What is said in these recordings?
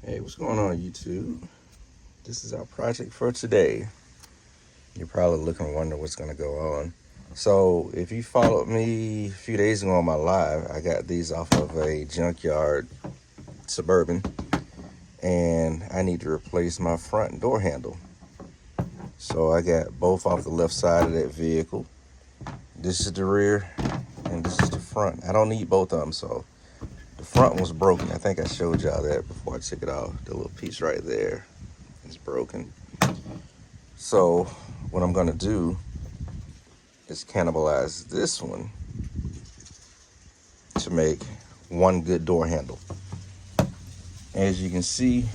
Hey, what's going on, YouTube? This is our project for today. You're probably looking and wondering what's going to go on. So, if you followed me a few days ago on my live, I got these off of a junkyard Suburban, and I need to replace my front door handle. So, I got both off the left side of that vehicle. This is the rear, and this is the front. I don't need both of them, so the front was broken. I think I showed y'all that before I took it off. The little piece right there is broken. So what I'm gonna do is cannibalize this one to make one good door handle. As you can see,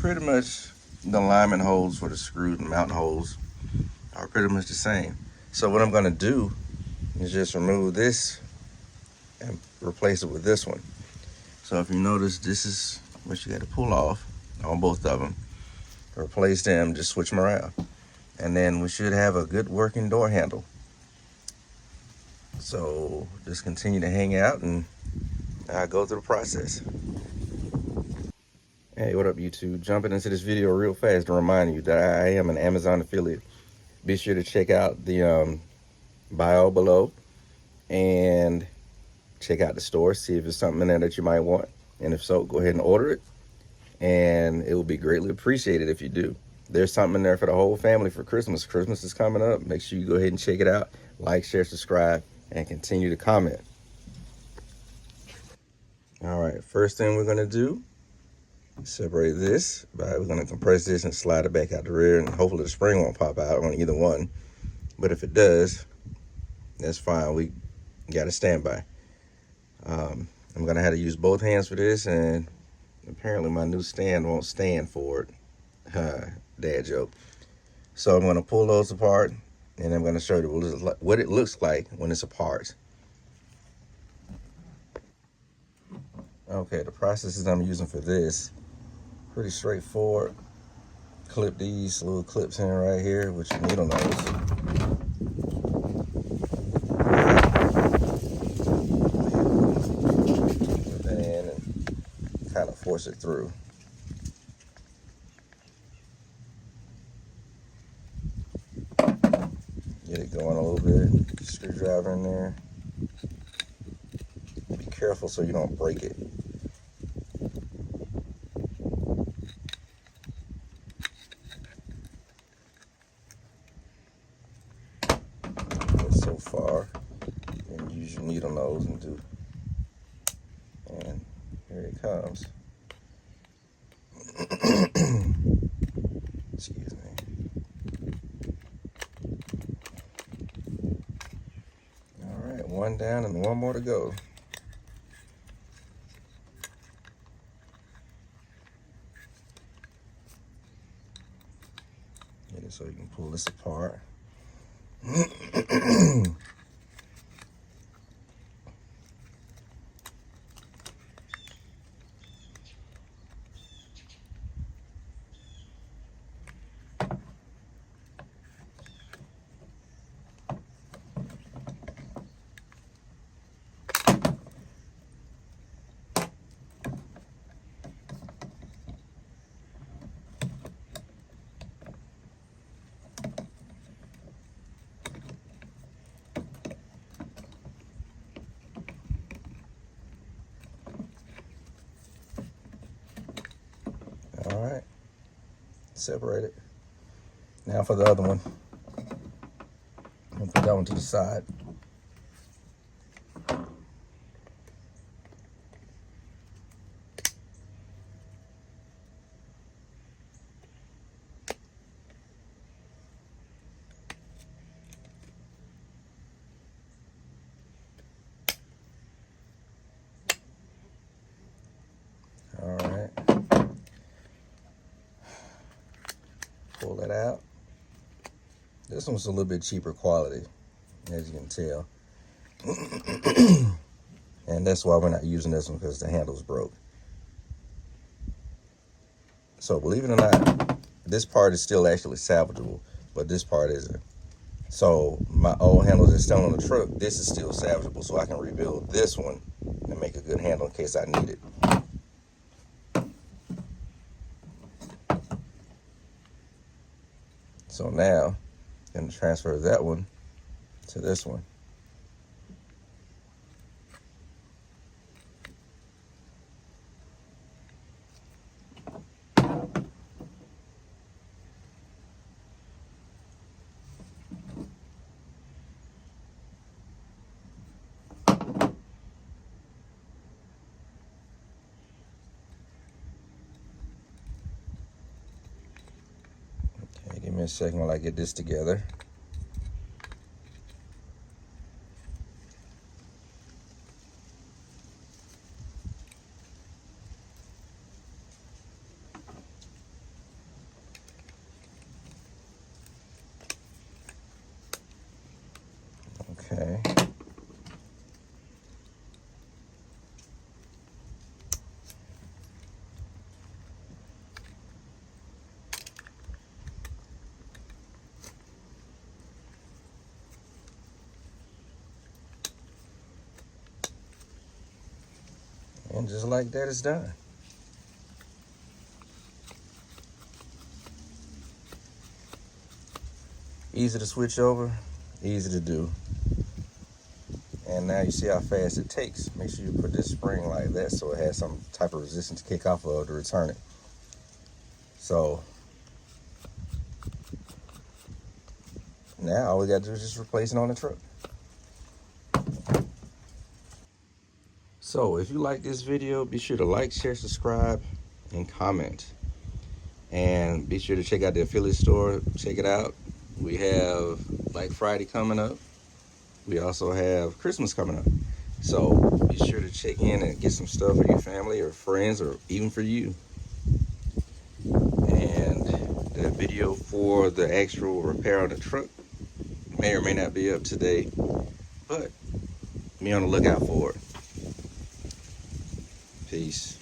pretty much the alignment holes for the screws and mounting holes are pretty much the same. So what I'm gonna do is just remove this and replace it with this one. So if you notice, this is what you got to pull off on both of them. Replace them, just switch them around. And then we should have a good working door handle. So just continue to hang out and I'll go through the process. Hey, what up, YouTube? Jumping into this video real fast to remind you that I am an Amazon affiliate. Be sure to check out the bio below and check out the store, see if there's something in there that you might want. And if so, go ahead and order it. And it will be greatly appreciated if you do. There's something in there for the whole family for Christmas. Christmas is coming up. Make sure you go ahead and check it out. Like, share, subscribe, and continue to comment. All right, first thing we're gonna do, separate this. We're gonna compress this and slide it back out the rear, and hopefully the spring won't pop out on either one. But if it does, that's fine. We got a standby. I'm gonna have to use both hands for this, and apparently my new stand won't stand for it. Dad joke. So I'm gonna pull those apart, and I'm gonna show you what it looks like when it's apart. Okay, the processes I'm using for this, pretty straightforward. Clip these little clips in right here with your needle nose. Kind of force it through. Get it going a little bit. Screwdriver in there. Be careful so you don't break it. Get so far, and use your needle nose and do. And here it comes. Excuse me. All right, one down and one more to go. Get it so you can pull this apart. All right, separate it. Now for the other one. I'll put that one to the side. All right. Pull that out. This one's a little bit cheaper quality, as you can tell. And that's why we're not using this one, because the handle's broke. So believe it or not, this part is still actually salvageable, but this part isn't. So my old handles are still on the truck. This is still salvageable, so I can rebuild this one and make a good handle in case I need it. So now I'm going to transfer that one to this one. Okay, give me a second while I get this together. Okay. And just like that, it's done. Easy to switch over, easy to do. And now you see how fast it takes. Make sure you put this spring like that so it has some type of resistance to kick off of to return it. So now all we got to do is just replace it on the truck. So if you like this video, be sure to like, share, subscribe, and comment. And be sure to check out the affiliate store. Check it out. We have Black Friday coming up. We also have Christmas coming up. So be sure to check in and get some stuff for your family or friends or even for you. And the video for the actual repair on the truck may or may not be up today, but be on the lookout for it. Peace.